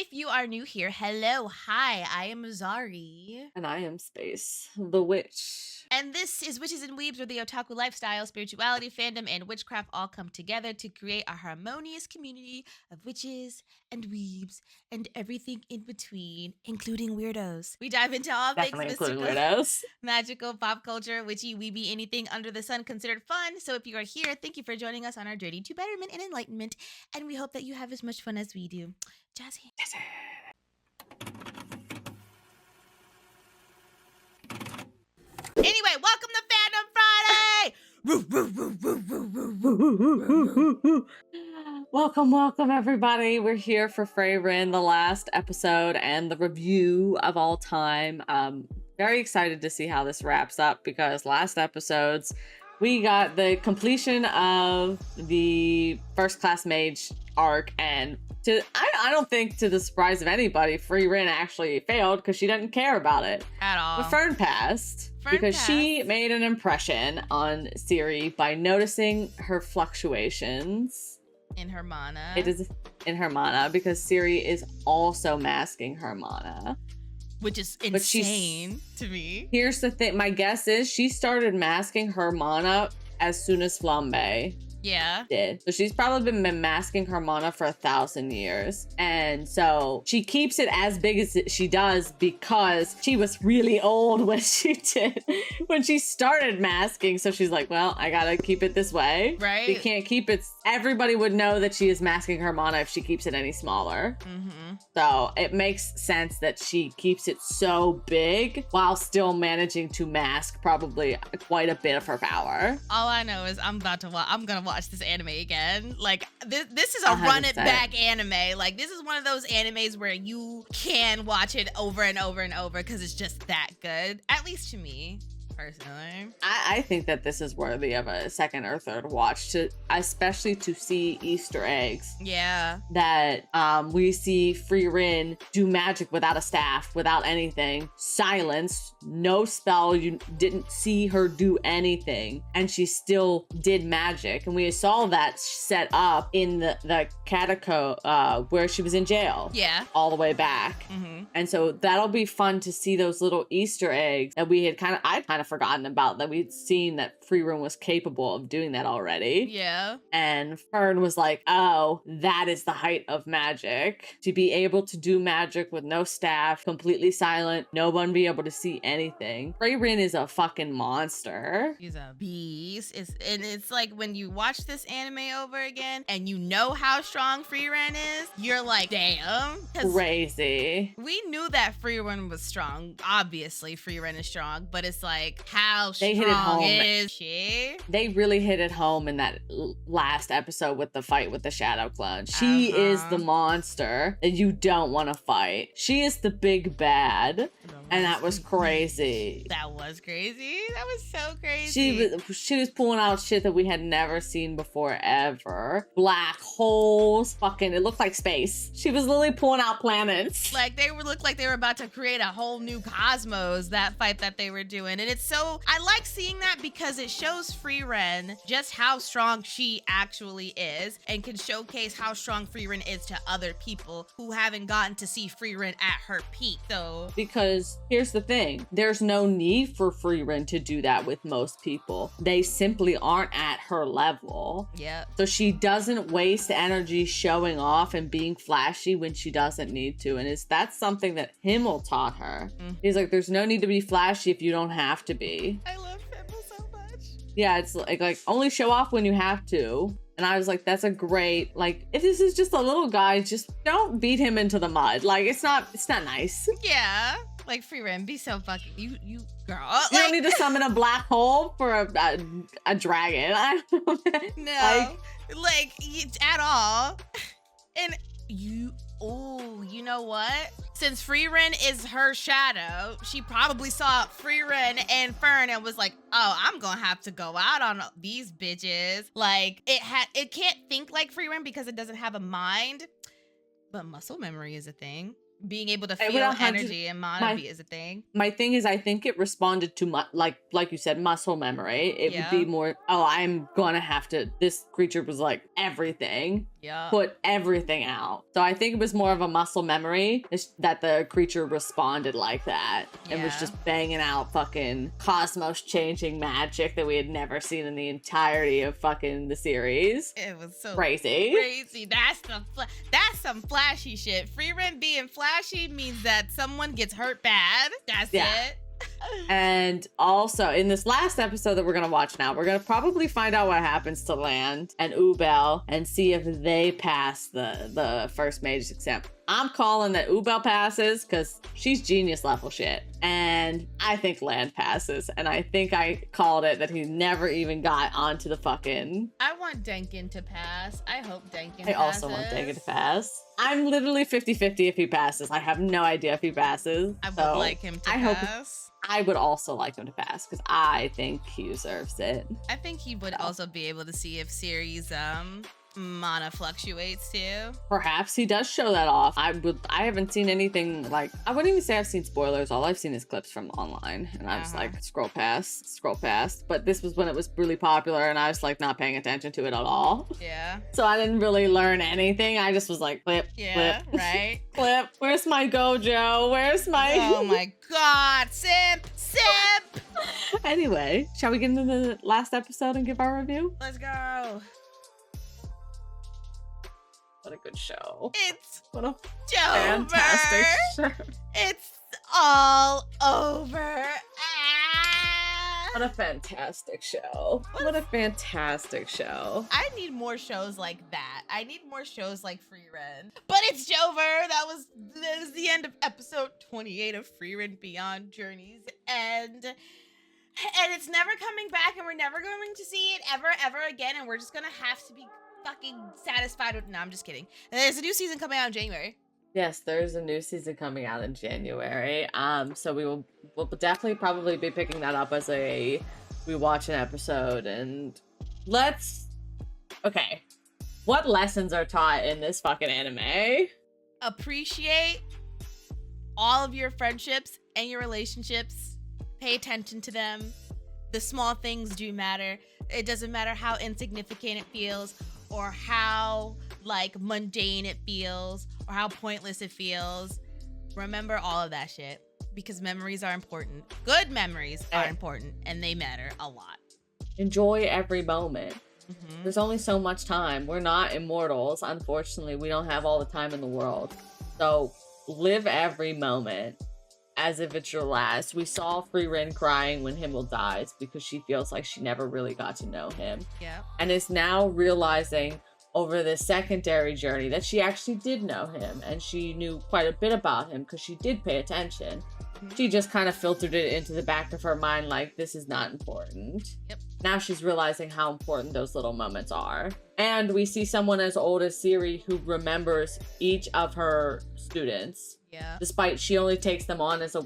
if you are new here, hello, hi, I am Zari. And I am Space, the witch. And this is Witches and Weebs, where the otaku lifestyle, spirituality, fandom, and witchcraft all come together to create a harmonious community of witches and weebs and everything in between, including weirdos. We dive into all Definitely things including mystical, weirdos. magical, pop culture, witchy, weeby, anything under the sun considered fun. So if you are here, thank you for joining us on our journey to betterment and enlightenment. And we hope that you have as much fun as we do. Jazzy. Yes, Anyway, welcome to Fandom Friday! welcome, everybody. We're here for FRIEREN, the last episode and the review of all time. Very excited to see how this wraps up because last episodes we got the completion of the First Class Mage arc, and I don't think to the surprise of anybody, FRIEREN actually failed because she didn't care about it at all. But Fern passed because she made an impression on Siri by noticing her fluctuations in her mana. It is in her mana because Siri is also masking her mana, which is insane to me. Here's the thing. My guess is she started masking her mana as soon as Flambe did. So she's probably been masking her mana for 1,000 years. And so she keeps it as big as she does because she was really old when she started masking. So she's like, well, I gotta keep it this way. Right. We can't keep it. Everybody would know that she is masking her mana if she keeps it any smaller. Mm-hmm. So it makes sense that she keeps it so big while still managing to mask probably quite a bit of her power. All I know is I'm gonna watch this anime again. Like this is a 100%. run it back anime. Like this is one of those animes where you can watch it over and over and over because it's just that good. At least to me. Personally, I think that this is worthy of a second or third watch, especially to see Easter eggs. Yeah. That we see FRIEREN do magic without a staff, without anything. Silence, no spell. You didn't see her do anything. And she still did magic. And we saw that set up in the catacomb where she was in jail. Yeah. All the way back. Mm-hmm. And so that'll be fun to see those little Easter eggs that we had I'd kind of forgotten about, that we'd seen that FRIEREN was capable of doing that already. Yeah. And Fern was like, oh, that is the height of magic. To be able to do magic with no staff, completely silent, no one be able to see anything. FRIEREN is a fucking monster. She's a beast. It's like when you watch this anime over again and you know how strong FRIEREN is, you're like, damn. Crazy. We knew that FRIEREN was strong. Obviously, FRIEREN is strong, but it's like, how strong is she? They really hit it home in that last episode with the fight with the Shadow Clone. She is the monster that you don't want to fight. She is the big bad. And that was crazy. That was crazy. That was so crazy. She was pulling out shit that we had never seen before ever. Black holes. Fucking, it looked like space. She was literally pulling out planets. Like looked like they were about to create a whole new cosmos, that fight that they were doing. And it's so, I like seeing that because it shows FRIEREN just how strong she actually is and can showcase how strong FRIEREN is to other people who haven't gotten to see FRIEREN at her peak. So, because here's the thing, there's no need for FRIEREN to do that with most people. They simply aren't at her level. Yeah. So she doesn't waste energy showing off and being flashy when she doesn't need to. And that's something that Himmel taught her. He's like, there's no need to be flashy if you don't have to be. I love Himmel so much. Yeah, it's like only show off when you have to. And I was like, that's a great, like, if this is just a little guy, just don't beat him into the mud. Like, it's not nice. Yeah. Like, FRIEREN, be so fucking, you girl. You don't need to summon a black hole for a dragon. I don't know. No. Like, at all. And you know what? Since FRIEREN is her shadow, she probably saw FRIEREN and Fern and was like, oh, I'm gonna have to go out on these bitches. Like, it can't think like FRIEREN because it doesn't have a mind, but muscle memory is a thing. Being able to feel energy and mana is a thing. My thing is, I think it responded to like you said, muscle memory. It would be more, oh, I'm gonna have to, this creature was like everything. Yeah. put everything out. So I think it was more of a muscle memory that the creature responded like that and was Yeah. just banging out fucking cosmos changing magic that we had never seen in the entirety of fucking the series. It was so Crazy. That's some flashy shit. FRIEREN being flashy means that someone gets hurt bad. That's it. And also in this last episode that we're gonna watch now, we're gonna probably find out what happens to Land and Ubel and see if they pass the first mage's exam. I'm calling that Ubel passes because she's genius level shit. And I think Land passes. And I think I called it that he never even got onto the fucking... I want Denkin to pass. I hope Denkin passes. I also want Denkin to pass. I'm literally 50-50 if he passes. I have no idea if he passes. I would like him to pass. I would also like him to pass because I think he deserves it. I think he would also be able to see if Ciri's mana fluctuates too. Perhaps he does show that off. I haven't seen anything like, I wouldn't even say I've seen spoilers. All I've seen is clips from online and I was like, scroll past. But this was when it was really popular and I was like not paying attention to it at all. Yeah. So I didn't really learn anything. I just was like, clip, clip. Right? Clip. Where's my Gojo? Where's my... Oh my god, simp! Anyway, shall we get into the last episode and give our review? Let's go. What a good show. What a fantastic show. It's all over. What a fantastic show. What a fantastic show. I need more shows like that. I need more shows like FRIEREN. But it's over. That was the end of episode 28 of FRIEREN Beyond Journeys. And it's never coming back, and we're never going to see it ever again, and we're just gonna have to be fucking satisfied with... No, I'm just kidding. There's a new season coming out in January. Yes, there's a new season coming out in January. So we'll definitely probably be picking that up as we watch an episode. And okay. What lessons are taught in this fucking anime? Appreciate all of your friendships and your relationships. Pay attention to them. The small things do matter. It doesn't matter how insignificant it feels or how like mundane it feels or how pointless it feels. Remember all of that shit because memories are important. Good memories are important and they matter a lot. Enjoy every moment. Mm-hmm. There's only so much time. We're not immortals. Unfortunately, we don't have all the time in the world. So live every moment as if it's your last. We saw FRIEREN crying when Himmel dies because she feels like she never really got to know him. Yeah. And is now realizing over the secondary journey that she actually did know him and she knew quite a bit about him because she did pay attention. Mm-hmm. She just kind of filtered it into the back of her mind like, this is not important. Yep. Now she's realizing how important those little moments are. And we see someone as old as Ciri who remembers each of her students. Yeah. Despite she only takes them on as a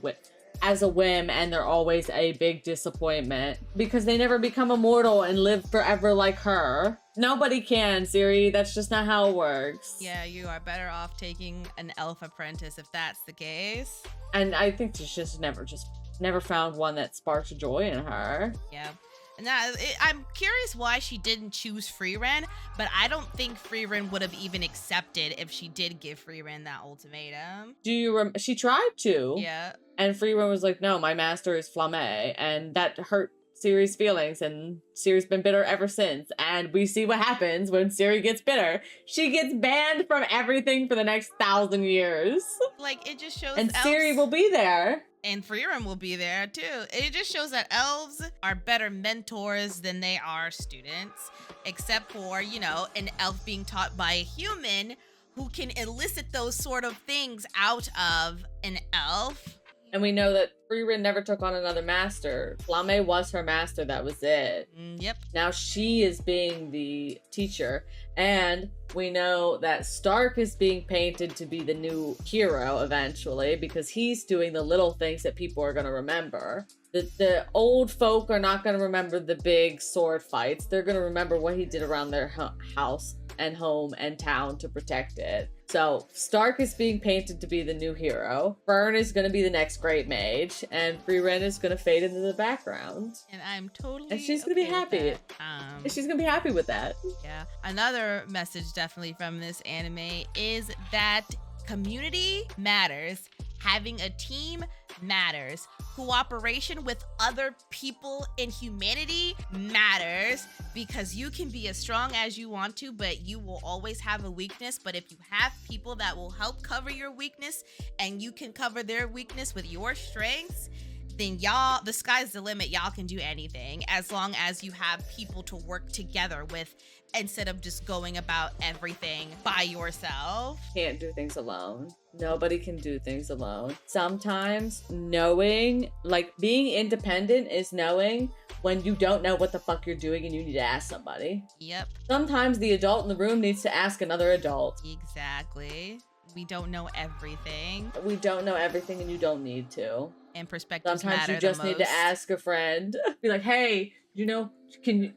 whim, and they're always a big disappointment because they never become immortal and live forever like her. Nobody can, Ciri. That's just not how it works. Yeah, you are better off taking an elf apprentice if that's the case. And I think she's just never found one that sparks joy in her. Yeah. Now, I'm curious why she didn't choose FRIEREN, but I don't think FRIEREN would have even accepted if she did give FRIEREN that ultimatum. She tried to. Yeah. And FRIEREN was like, no, my master is Flamme. And that hurt Ciri's feelings, and Ciri's been bitter ever since. And we see what happens when Ciri gets bitter. She gets banned from everything for the next 1,000 years. Like, it just shows and Ciri will be there. And FRIEREN will be there too. It just shows that elves are better mentors than they are students, except for, you know, an elf being taught by a human who can elicit those sort of things out of an elf. And we know that FRIEREN never took on another master. Flamme was her master, that was it. Yep. Now she is being the teacher. And we know that Stark is being painted to be the new hero eventually because he's doing the little things that people are going to remember. The old folk are not going to remember the big sword fights. They're going to remember what he did around their house and home and town to protect it. So Stark is being painted to be the new hero. Fern is going to be the next great mage, and FRIEREN is going to fade into the background. And I'm totally And she's going to be happy. And she's going to be happy with that. Yeah. Another message definitely from this anime is that community matters. Having a team matters. Cooperation with other people in humanity matters, because you can be as strong as you want to, but you will always have a weakness. But if you have people that will help cover your weakness and you can cover their weakness with your strengths, then y'all, the sky's the limit. Y'all can do anything as long as you have people to work together with, instead of just going about everything by yourself. Can't do things alone. Nobody can do things alone. Sometimes knowing, like being independent, is knowing when you don't know what the fuck you're doing and you need to ask somebody. Yep. Sometimes the adult in the room needs to ask another adult. Exactly. We don't know everything. We don't know everything, and you don't need to. And perspectives Sometimes matter you just the need most. to ask a friend. Be like, hey, you know,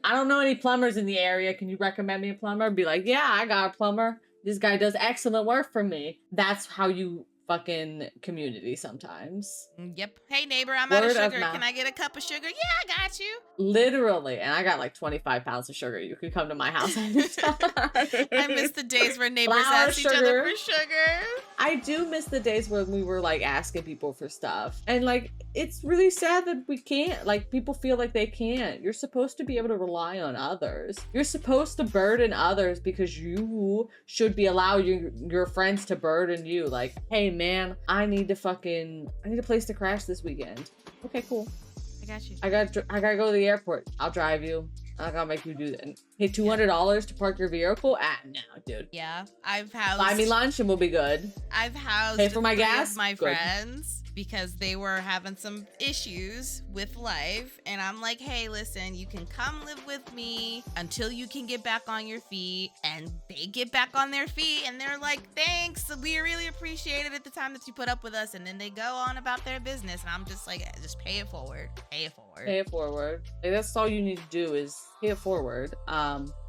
I don't know any plumbers in the area. Can you recommend me a plumber? Be like, yeah, I got a plumber. This guy does excellent work for me. That's how you fucking community sometimes. Yep. Hey neighbor, I'm out of Word of sugar. mouth. Can I get a cup of sugar? Yeah, I got you. Literally. And I got like 25 pounds of sugar. You can come to my house anytime. I miss the days where neighbors Flour, asked each other for sugar. I do miss the days when we were like asking people for stuff. And like, it's really sad that we can't. Like, people feel like they can't. You're supposed to be able to rely on others. You're supposed to burden others because you should be allowing your friends to burden you. Like, hey man, I need a place to crash this weekend. Okay, cool. I got you. I gotta go to the airport. I'll drive you. I gotta make you do that. Pay $200 to park your vehicle? No, dude. Yeah, I've housed. Buy me lunch and we'll be good. I've housed. Pay for my 3 gas? of my Good. friends because they were having some issues with life, and I'm like, hey, listen, you can come live with me until you can get back on your feet. And they get back on their feet, and they're like, thanks, we really appreciate it at the time that you put up with us. And then they go on about their business, and I'm just like, just pay it forward. Pay it forward. Pay it forward. Like, that's all you need to do is pay it forward.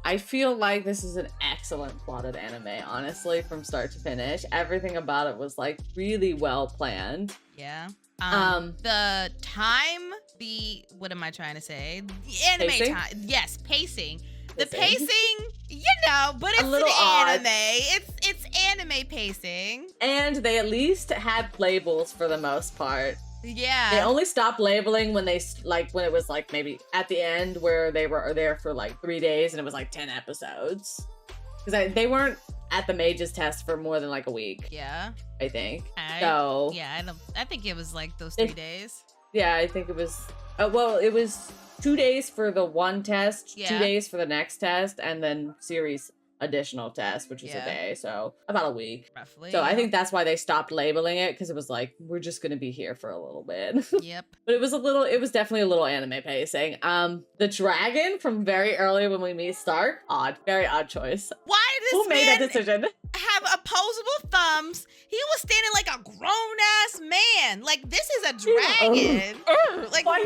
I feel like this is an excellent plotted anime, honestly, from start to finish. Everything about it was like really well planned. Yeah. The time, what am I trying to say? The anime Pacing? time. Yes, pacing. The Pacing. pacing, but it's A little an odd. anime. It's anime pacing. And they at least had labels for the most part. Yeah. They only stopped labeling when when it was like maybe at the end where they were there for like 3 days and it was like 10 episodes. Because they weren't at the mage's test for more than like a week. Yeah. I think. Yeah, I think it was like those 3 days. Yeah, I think it was. Well, it was 2 days for the one test, Yeah. 2 days for the next test, and then series additional test, which was a Yeah. day. So about a week. Roughly. So I think that's why they stopped labeling it, because it was like, we're just gonna be here for a little bit. Yep. But it was definitely a little anime pacing. The dragon from very early when we meet Stark, very odd choice. Why does Who made that decision? have opposable thumbs? He was standing like a grown-ass man. Like, this is a dragon. Like, why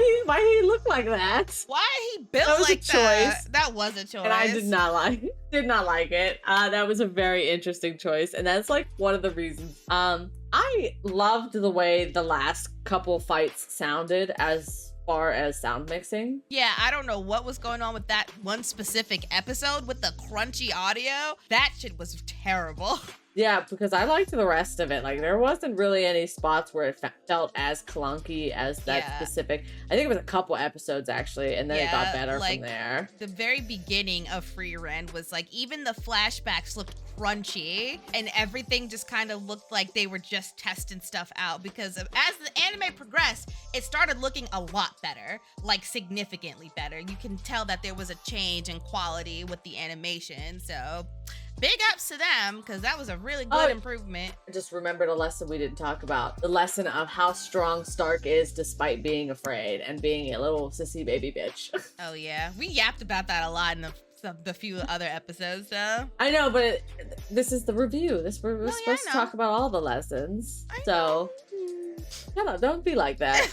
he look like that? why he built That was a like that? choice. That was a choice. And I did not like it. That was a very interesting choice, and that's like one of the reasons. I loved the way the last couple fights sounded as far as sound mixing. Yeah, I don't know what was going on with that one specific episode with the crunchy audio. That shit was terrible. Yeah, because I liked the rest of it. Like, there wasn't really any spots where it felt as clunky as that Yeah. specific. I think it was a couple episodes actually, and then it got better like, from there. The very beginning of FRIEREN was like, even the flashbacks looked crunchy, and everything just kind of looked like they were just testing stuff out, because as the anime progressed, it started looking a lot better, like significantly better. You can tell that there was a change in quality with the animation, so big ups to them, because that was a really good improvement. I just remembered a lesson we didn't talk about. The lesson of how strong Stark is despite being afraid and being a little sissy baby bitch. Oh yeah, we yapped about that a lot in the few other episodes though. I know, but this is the review. We're supposed to I talk about all the lessons. I So, don't be like that.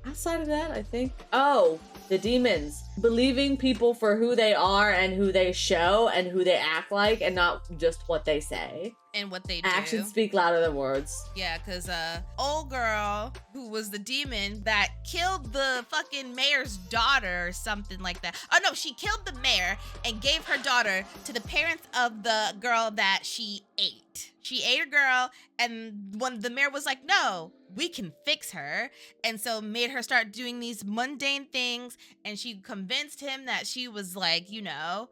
Outside of that, I think. Oh, the demons. believing people for who they are and who they show and who they act like, and not just what they say. And what they do. Actions speak louder than words. Yeah, because old girl who was the demon that killed the fucking mayor's daughter or something like that. Oh no, she killed the mayor and gave her daughter to the parents of the girl that she ate. She ate a girl, and when the mayor was like, no, we can fix her, and so made her start doing these mundane things, and she convinced him that she was like, you know,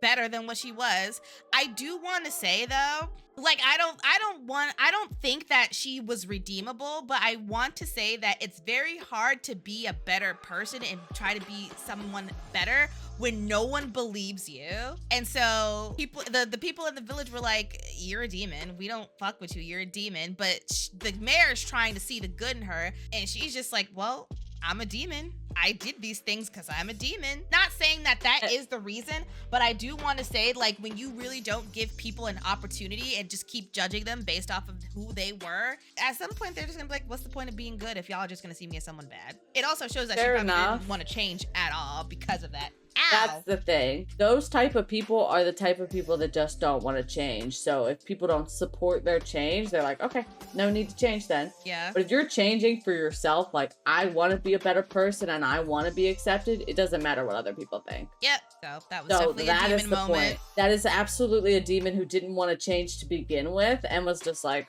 better than what she was. I do want to say though, like I don't think that she was redeemable, but I want to say that it's very hard to be a better person and try to be someone better when no one believes you. And so people, the people in the village were like, you're a demon, we don't fuck with you, you're a demon. But the mayor is trying to see the good in her, and she's just like, well, I'm a demon. I did these things because I'm a demon. Not saying that that is the reason, but I do want to say, like, when you really don't give people an opportunity and just keep judging them based off of who they were, at some point they're just gonna be like, what's the point of being good if y'all are just gonna see me as someone bad? It also shows that she probably didn't want to change at all because of that. Ow. That's the thing. Those type of people are the type of people that just don't want to change. So if people don't support their change, they're like, okay, no need to change then. Yeah. But if you're changing for yourself, like, I want to be a better person and I want to be accepted, it doesn't matter what other people think. Yep. So that was definitely a demon moment. Point. That is absolutely a demon who didn't want to change to begin with and was just like,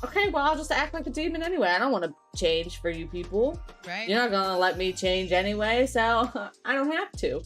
okay, well, I'll just act like a demon anyway. I don't want to change for you people. Right. You're not going to let me change anyway, so I don't have to.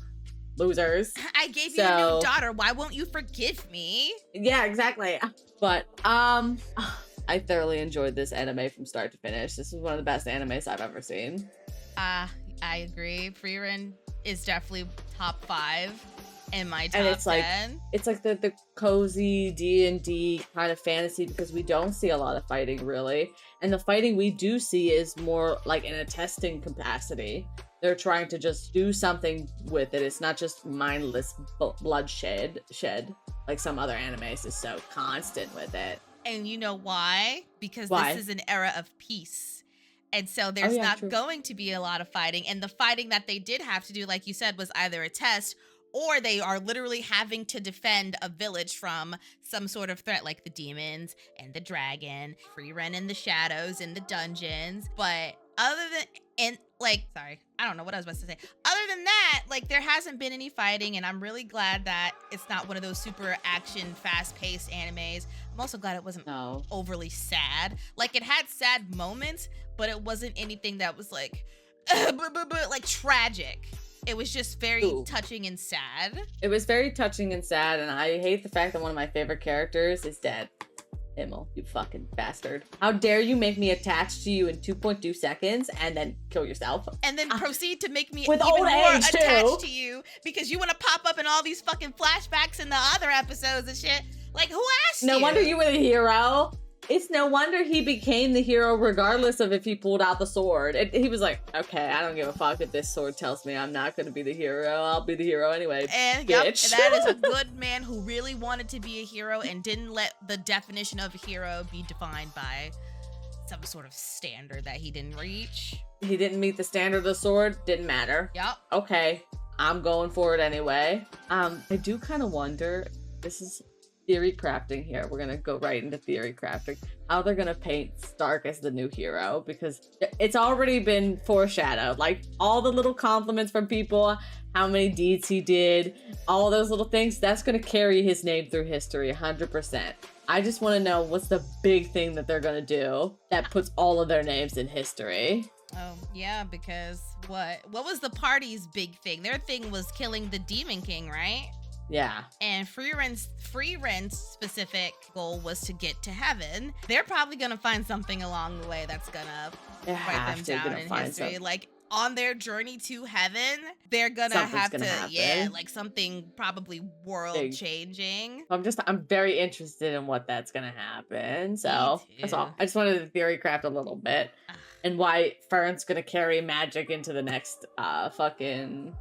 Losers. I gave you a new daughter. Why won't you forgive me? Yeah, exactly. But I thoroughly enjoyed this anime from start to finish. This was one of the best animes I've ever seen. I agree. FRIEREN is definitely top 5 in my top 10. And it's like the cozy D&D kind of fantasy, because we don't see a lot of fighting really. And the fighting we do see is more like in a testing capacity. They're trying to just do something with it. It's not just mindless bloodshed like some other animes is so constant with it. And you know why? Because this is an era of peace. And so there's not going to be a lot of fighting. And the fighting that they did have to do, like you said, was either a test, or they are literally having to defend a village from some sort of threat, like the demons and the dragon, FRIEREN in the shadows in the dungeons. But other than, I don't know what I was about to say. Other than that, like, there hasn't been any fighting, and I'm really glad that it's not one of those super action, fast-paced animes. I'm also glad it wasn't overly sad. Like, it had sad moments, but it wasn't anything that was like, like tragic. It was just very touching and sad. It was very touching and sad, and I hate the fact that one of my favorite characters is dead. Himmel, you fucking bastard. How dare you make me attached to you in 2.2 seconds and then kill yourself? And then proceed to make me with even old more age attached to you because you want to pop up in all these fucking flashbacks in the other episodes and shit. Like, who asked you? No wonder you were the hero. It's no wonder he became the hero regardless of if he pulled out the sword. He was like, okay, I don't give a fuck if this sword tells me I'm not going to be the hero. I'll be the hero anyway, and bitch. Yep, that is a good man who really wanted to be a hero and didn't let the definition of a hero be defined by some sort of standard that he didn't reach. He didn't meet the standard of the sword. Didn't matter. Yep. Okay, I'm going for it anyway. I do kind of wonder, this is theory crafting here. We're gonna go right into theory crafting. How they're gonna paint Stark as the new hero, because it's already been foreshadowed. Like, all the little compliments from people, how many deeds he did, all those little things, that's gonna carry his name through history 100%. I just want to know what's the big thing that they're gonna do that puts all of their names in history. Oh, yeah, because what was the party's big thing? Their thing was killing the Demon King, right? Yeah. And FRIEREN's specific goal was to get to heaven. They're probably gonna find something along the way that's gonna write them down in history. Like, on their journey to heaven, they're gonna have to happen. Like something probably world changing. I'm very interested in what that's gonna happen. So that's all. I just wanted to theory craft a little bit. And why Fern's gonna carry magic into the next fucking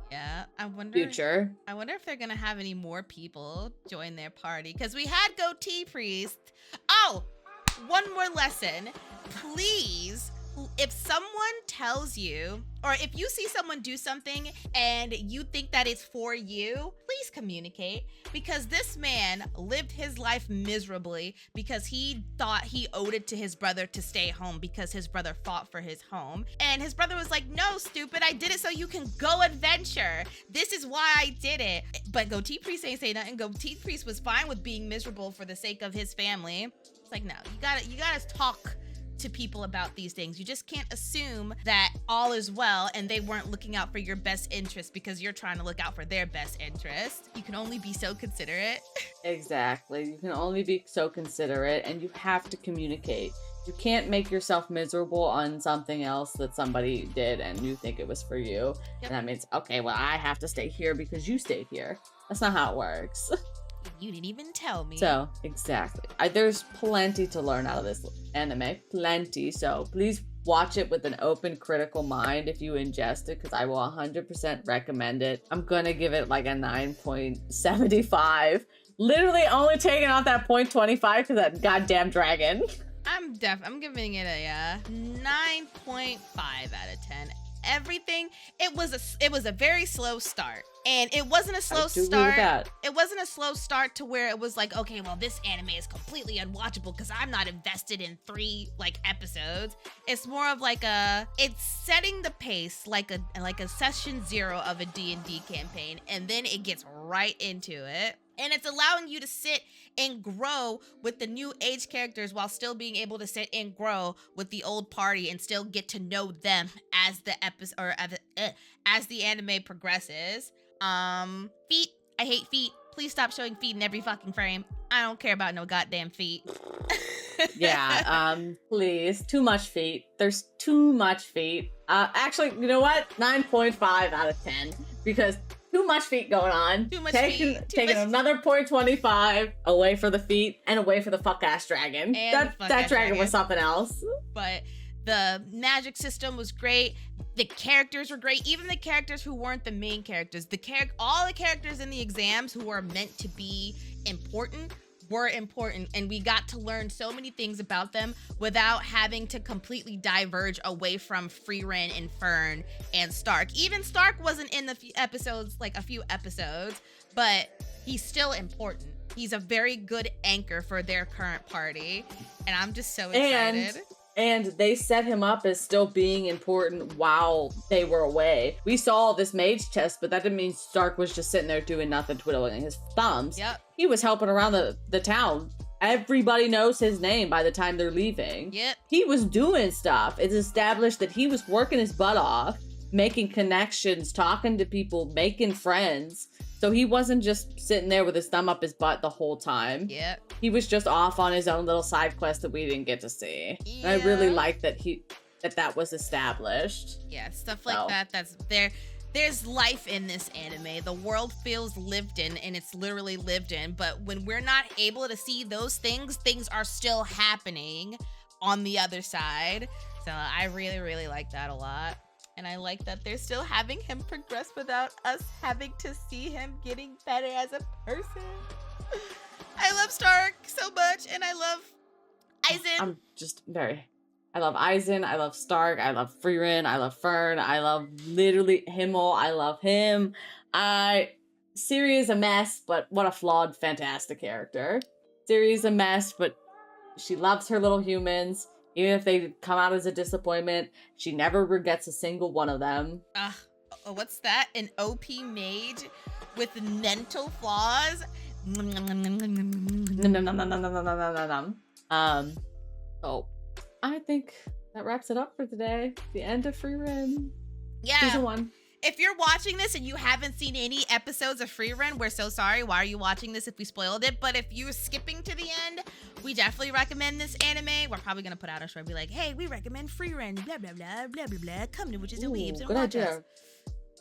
future. I wonder if they're gonna have any more people join their party, because we had Goatee Priest. Oh, one more lesson, please. If someone tells you or if you see someone do something and you think that it's for you, please communicate, because this man lived his life miserably because he thought he owed it to his brother to stay home because his brother fought for his home. And his brother was like, no, stupid, I did it so you can go adventure. This is why I did it. But Goatee Priest ain't say nothing. Goatee Priest was fine with being miserable for the sake of his family. It's like, no, you gotta talk to people about these things. You just can't assume that all is well and they weren't looking out for your best interest because you're trying to look out for their best interest. You can only be so considerate. Exactly. You can only be so considerate, and you have to communicate. You can't make yourself miserable on something else that somebody did and you think it was for you. Yep. And that means, okay, well, I have to stay here because you stayed here. That's not how it works. You didn't even tell me. So, exactly. There's plenty to learn out of this anime. Plenty. So, please watch it with an open, critical mind if you ingest it, because I will 100% recommend it. I'm going to give it like a 9.75. Literally only taking off that 0.25 because that goddamn dragon. I'm giving it a 9.5 out of 10. Everything, it was a very slow start, and it wasn't a slow start. It wasn't a slow start to where it was like, okay, well, this anime is completely unwatchable because I'm not invested in 3 episodes. It's more of like it's setting the pace like a session 0 of a D&D campaign, and then it gets right into it. And it's allowing you to sit and grow with the new age characters while still being able to sit and grow with the old party and still get to know them as the episode or as the anime progresses. Feet. I hate feet. Please stop showing feet in every fucking frame. I don't care about no goddamn feet. Yeah, please. Too much feet. There's too much feet. Actually, you know what? 9.5 out of 10 because too much feet going on. Too much taking, feet. Taking another 0.25 away for the feet and away for the fuck-ass dragon. That dragon was something else. But the magic system was great. The characters were great. Even the characters who weren't the main characters. All the characters in the exams who were meant to be important were important, and we got to learn so many things about them without having to completely diverge away from FRIEREN and Fern and Stark. Even Stark wasn't in the a few episodes, but he's still important. He's a very good anchor for their current party, and I'm just so excited. And they set him up as still being important while they were away. We saw this mage chest, but that didn't mean Stark was just sitting there doing nothing, twiddling his thumbs. Yep. He was helping around the town. Everybody knows his name by the time they're leaving. Yep. He was doing stuff. It's established that he was working his butt off, making connections, talking to people, making friends. So he wasn't just sitting there with his thumb up his butt the whole time. Yeah. He was just off on his own little side quest that we didn't get to see. Yeah. And I really like that that was established. Yeah, stuff like that. That's there. There's life in this anime. The world feels lived in, and it's literally lived in. But when we're not able to see those things are still happening on the other side. So I really, really like that a lot. And I like that they're still having him progress without us having to see him getting better as a person. I love Stark so much, and I love Aizen. I love Aizen, I love Stark, I love FRIEREN, I love Fern, I love literally Himmel, I love him. Siri is a mess, but what a flawed, fantastic character. Siri is a mess, but she loves her little humans. Even if they come out as a disappointment, she never regrets a single one of them. What's that? An OP mage with mental flaws? So I think that wraps it up for today. The end of FRIEREN. Yeah. Season 1. If you're watching this and you haven't seen any episodes of FRIEREN, we're so sorry. Why are you watching this if we spoiled it? But if you're skipping to the end, we definitely recommend this anime. We're probably going to put out a show and be like, hey, we recommend FRIEREN, blah, blah, blah, blah, blah, blah. Come to Witches and Weebs and good watch idea. us.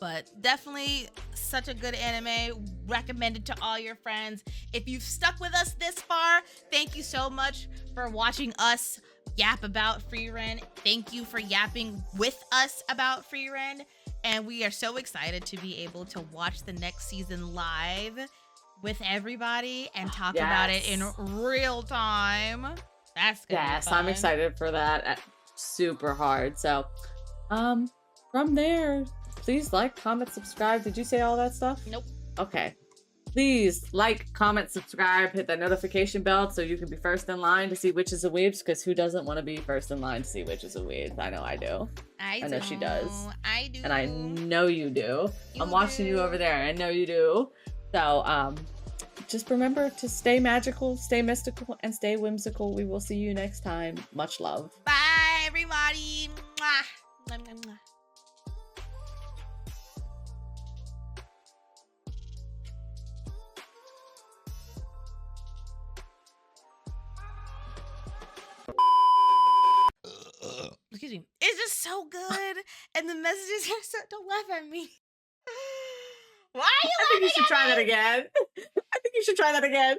But definitely such a good anime. Recommended to all your friends. If you've stuck with us this far, thank you so much for watching us yap about FRIEREN. Thank you for yapping with us about FRIEREN. And we are so excited to be able to watch the next season live with everybody and talk about it in real time. That's gonna be fun. I'm excited for that. Super hard. So, From there, please like, comment, subscribe. Did you say all that stuff? Nope. Okay. Please like, comment, subscribe, hit that notification bell so you can be first in line to see Witches and Weebs, because who doesn't want to be first in line to see Witches and Weebs? I know I do. I know she does. I do. And I know you do. You I'm watching you over there. I know you do. So, just remember to stay magical, stay mystical, and stay whimsical. We will see you next time. Much love. Bye, everybody. Mwah. Mwah, mwah, mwah. Excuse me. It's just so good, and the messages are so. Don't laugh at me. Why are you laughing? I think you should try that again. I think you should try that again.